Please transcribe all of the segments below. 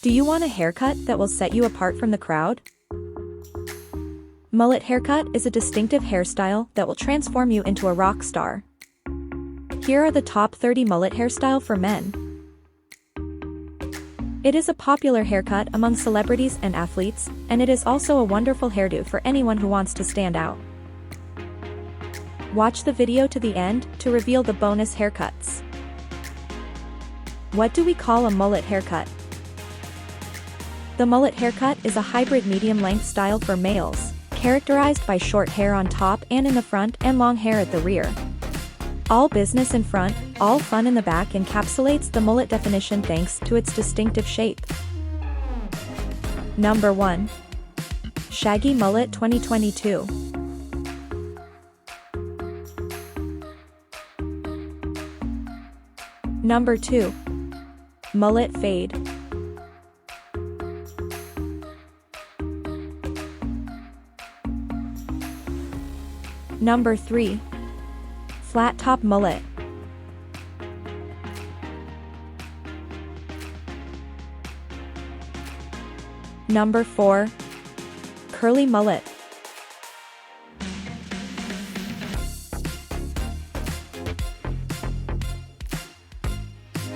Do you want a haircut that will set you apart from the crowd? Mullet haircut is a distinctive hairstyle that will transform you into a rock star. Here are the top 30 mullet hairstyle for men. It is a popular haircut among celebrities and athletes, and it is also a wonderful hairdo for anyone who wants to stand out. Watch the video to the end to reveal the bonus haircuts. What do we call a mullet haircut? The mullet haircut is a hybrid medium-length style for males, characterized by short hair on top and in the front and long hair at the rear. All business in front, all fun in the back encapsulates the mullet definition thanks to its distinctive shape. Number 1. Shaggy Mullet 2022. Number 2. Mullet Fade. Number 3. Flat Top Mullet. Number 4. Curly Mullet.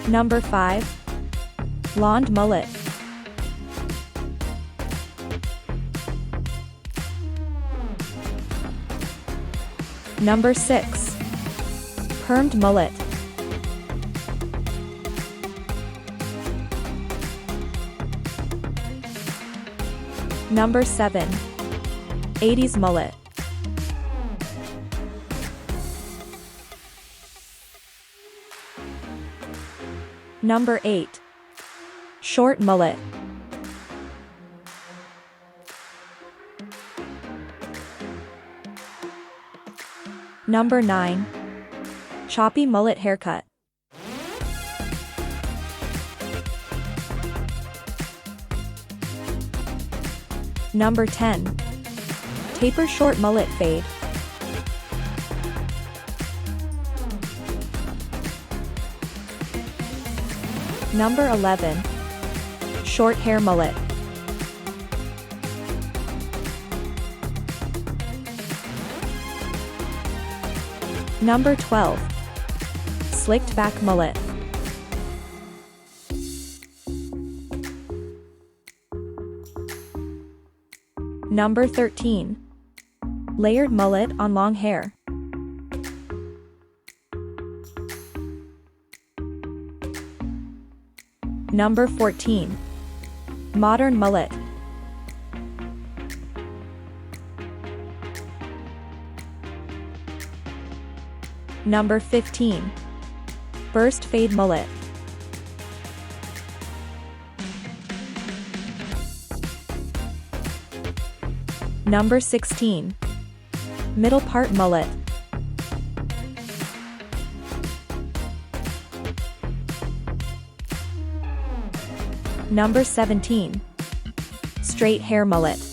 Number 5. Blonde Mullet. Number 6. Permed Mullet. Number 7. 80s Mullet. Number 8. Short Mullet. Number 9. Choppy Mullet Haircut. Number 10. Taper Short Mullet Fade. Number 11. Short Hair Mullet. Number 12. Slicked Back Mullet. Number 13. Layered Mullet on long hair. Number 14. Modern Mullet. Number 15. Burst Fade Mullet. Number 16. Middle Part Mullet. Number 17. Straight Hair Mullet.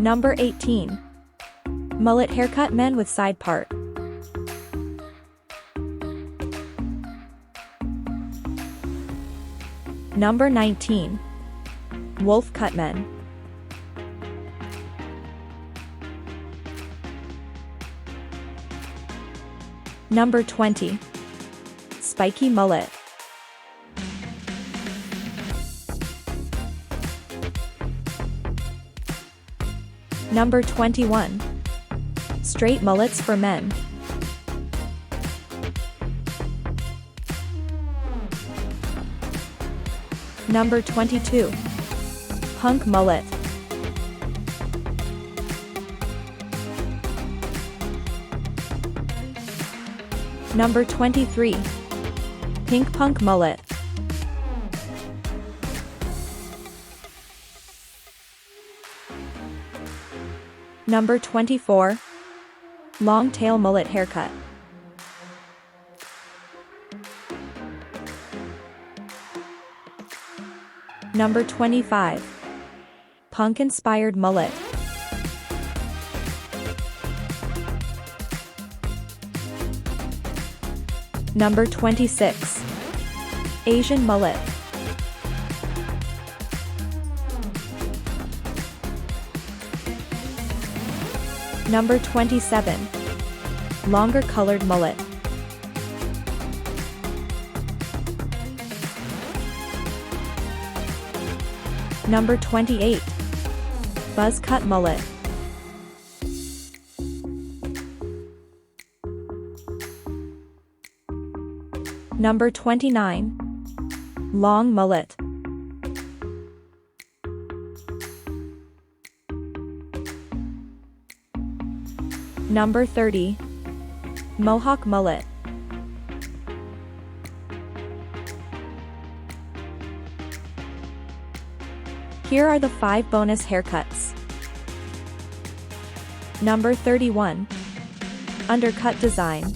Number 18. Mullet haircut men with side part. Number 19. Wolf cut men. Number 20. Spiky Mullet. Number 21. Straight Mullets for men. Number 22. Punk Mullet. Number 23. Pink Punk Mullet. Number 24. Long Tail Mullet Haircut. Number 25. Punk-inspired mullet. Number 26. Asian mullet. Number 27. Longer colored mullet. Number 28. Buzz cut mullet. Number 29. Long mullet. Number 30. Mohawk mullet. Here are the 5 bonus haircuts. Number 31. Undercut design.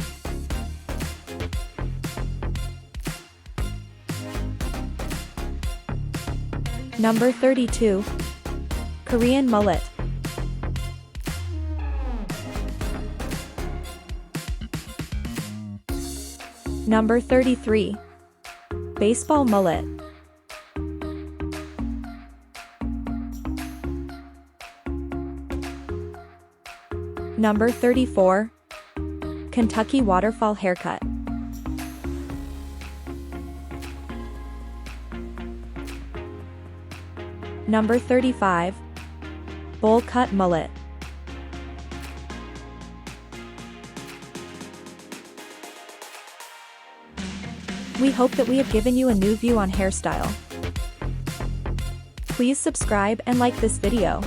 Number 32. Korean mullet. Number 33. Baseball mullet. Number 34. Kentucky waterfall haircut. Number 35. Bowl cut mullet. We hope that we have given you a new view on hairstyle. Please subscribe and like this video.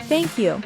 Thank you.